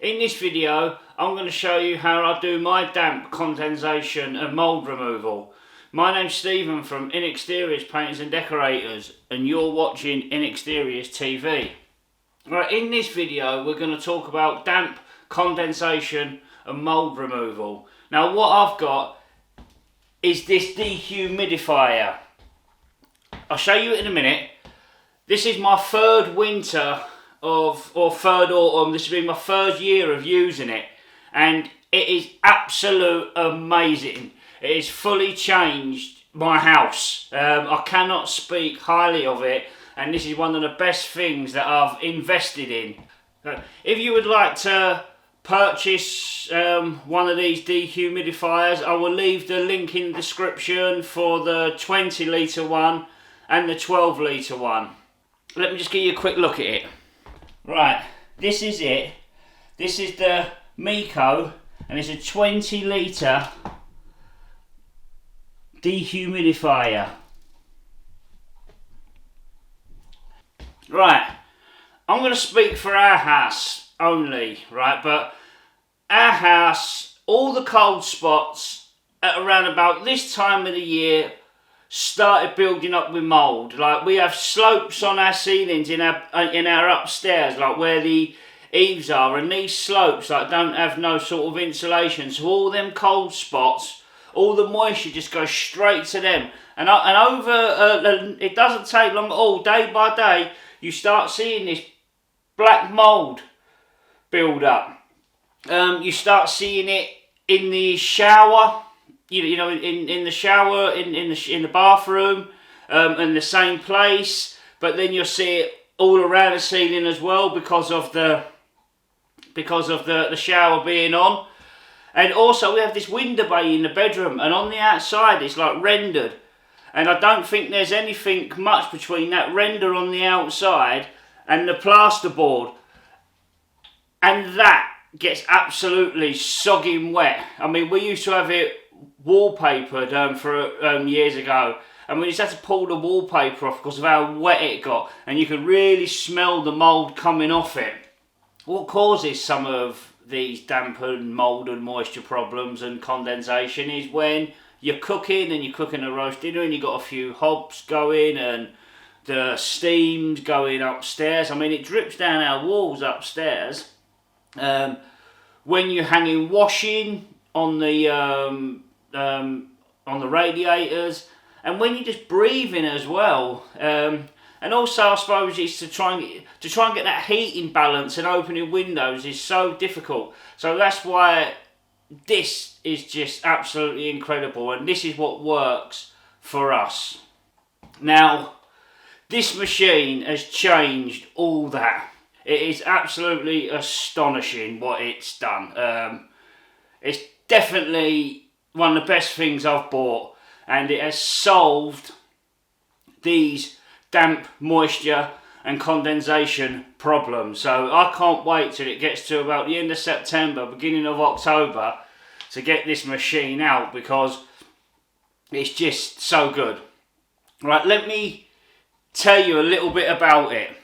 In this video, I'm going to show you how I do my damp, condensation and mould removal. My name's Stephen from Inexteriors Painters and Decorators, and you're watching Inexteriors TV. Right, in this video we're going to talk about damp, condensation and mould removal. Now what I've got is this dehumidifier. I'll show you it in a minute. This is my third winter or third autumn. This has been my third year of using it, and it is absolute amazing. It has fully changed my house. I cannot speak highly of it, and this is one of the best things that I've invested in. If you would like to purchase one of these dehumidifiers, I will leave the link in the description for the 20 litre one and the 12 litre one. Let me just give you a quick look at it. Right, this is it. This is the Meaco, and it's a 20 litre dehumidifier. Right, I'm going to speak for our house only, right, but our house, all the cold spots at around about this time of the year started building up with mould. Like, we have slopes on our ceilings in our upstairs, like where the eaves are, and these slopes like don't have no sort of insulation, so all them cold spots, all the moisture just goes straight to them, and over it doesn't take long at all. Day by day you start seeing this black mould build up. You start seeing it in the shower, you know, in the shower, in the bathroom, in the same place. But then you'll see it all around the ceiling as well because of the shower being on. And also we have this window bay in the bedroom, and on the outside it's like rendered. And I don't think there's anything much between that render on the outside and the plasterboard. And that gets absolutely sogging wet. I mean, we used to have it wallpapered for years ago, and we just had to pull the wallpaper off because of how wet it got, and you could really smell the mould coming off it. What causes some of these damp and mould and moisture problems and condensation is when you're cooking a roast dinner and you've got a few hobs going and the steam's going upstairs. I mean, it drips down our walls upstairs. When you're hanging washing on the radiators, and when you're just breathing as well, and also I suppose it's to try and get that heating balance, and opening windows is so difficult. So that's why this is just absolutely incredible, and this is what works for us. Now, this machine has changed all that. It is absolutely astonishing what it's done. It's definitely one of the best things I've bought, and it has solved these damp, moisture and condensation problems. So I can't wait till it gets to about the end of September, beginning of October, to get this machine out, because it's just so good. Right, let me tell you a little bit about it.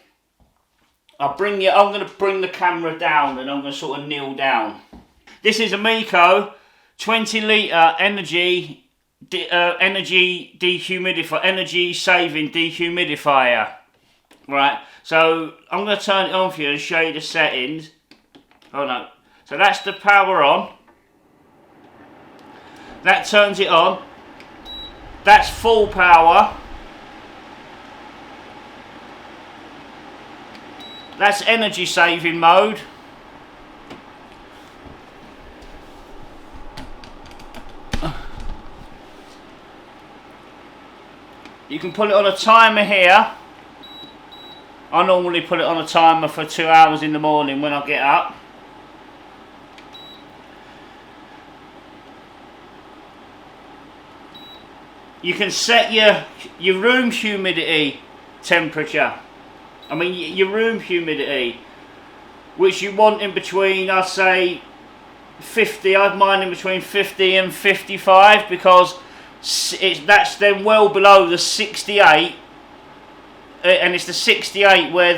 I'm going to bring the camera down, and I'm going to sort of kneel down. This is a Meaco 20 litre energy dehumidifier, energy saving dehumidifier. Right, so I'm going to turn it on for you and show you the settings. Oh no, so that's the power on. That turns it on. That's full power. That's energy saving mode. You can put it on a timer here. I normally put it on a timer for 2 hours in the morning when I get up. You can set your room humidity temperature. I mean, your room humidity, which you want in between, I'd say 50. I'd mine in between 50 and 55, because that's then well below the 68, and it's the 68 where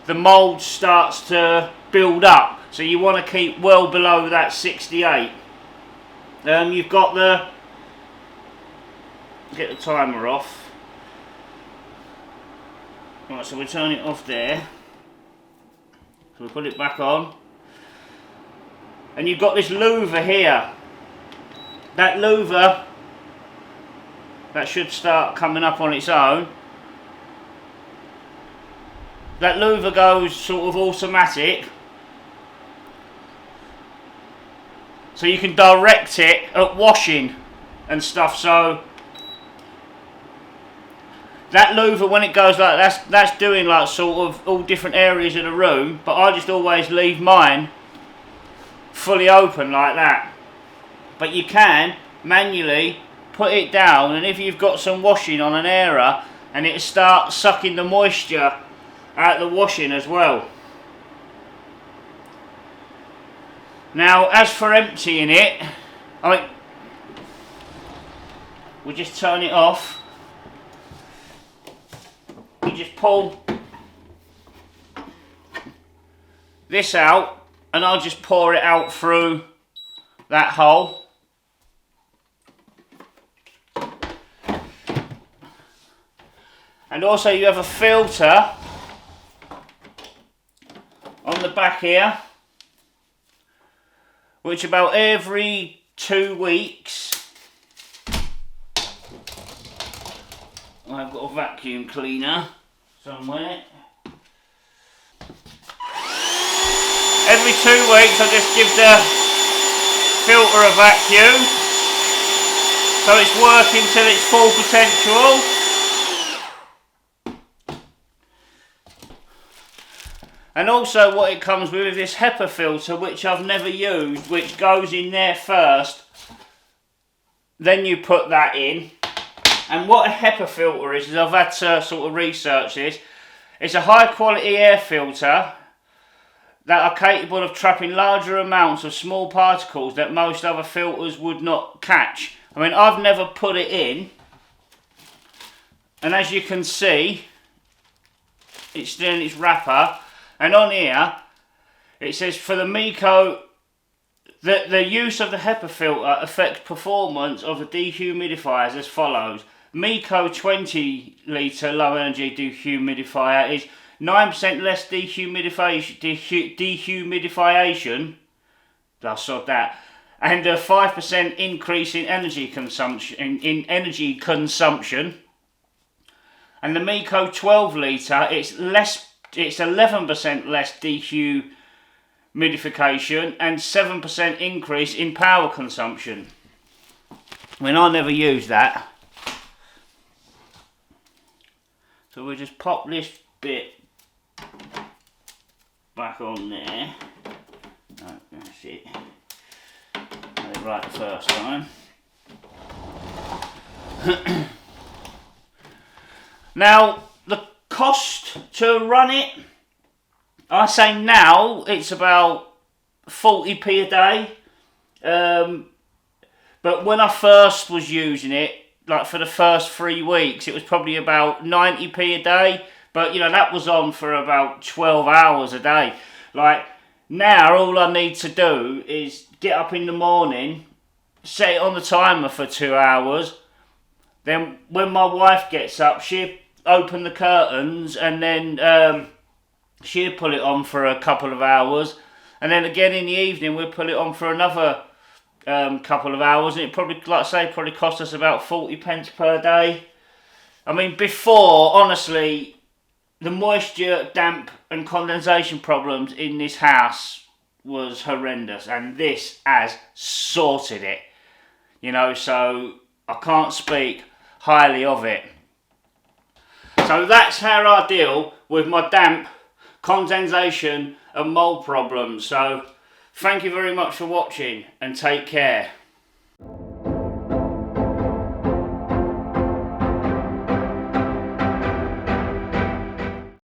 the mould starts to build up. So you want to keep well below that 68. You've got the, get the timer off. Right, so we turn it off there. So we put it back on. And you've got this louver here. That louver, that should start coming up on its own. That louver goes sort of automatic. So you can direct it at washing and stuff. So that louver, when it goes like that's doing like sort of all different areas of the room, but I just always leave mine fully open like that. But you can manually put it down, and if you've got some washing on an area, and it starts sucking the moisture out the washing as well. Now, as for emptying it, we just turn it off. You just pull this out, and I'll just pour it out through that hole. And also you have a filter on the back here, which about every 2 weeks I've got a vacuum cleaner somewhere. Every 2 weeks I just give the filter a vacuum, so it's working till its full potential. And also what it comes with is this HEPA filter, which I've never used, which goes in there first, then you put that in. And what a HEPA filter is I've had to sort of research this. It's a high quality air filter that are capable of trapping larger amounts of small particles that most other filters would not catch. I mean, I've never put it in, and as you can see, it's still in its wrapper. And on here, it says for the Meaco, the use of the HEPA filter affects performance of the dehumidifiers as follows. Meaco 20 litre low energy dehumidifier is 9% less dehumidification, I sod that, and a 5% increase in energy consumption. And the Meaco 12 litre, it's 11% less dehumidification and 7% increase in power consumption. I mean, I never use that. So we'll just pop this bit back on there. Oh, that's it. Got it right the first time. Now, the cost to run it, I say now it's about 40p a day, but when I first was using it, like for the first 3 weeks, it was probably about 90p a day, but you know, that was on for about 12 hours a day. Like now, all I need to do is get up in the morning, set it on the timer for 2 hours, then when my wife gets up, she'll open the curtains, and then she'll put it on for a couple of hours, and then again in the evening we'll put it on for another couple of hours, and it probably, like I say, probably cost us about 40 pence per day. I mean, before, honestly, the moisture, damp and condensation problems in this house was horrendous, and this has sorted it, you know, so I can't speak highly of it. So that's how I deal with my damp, condensation and mould problems. So thank you very much for watching, and take care.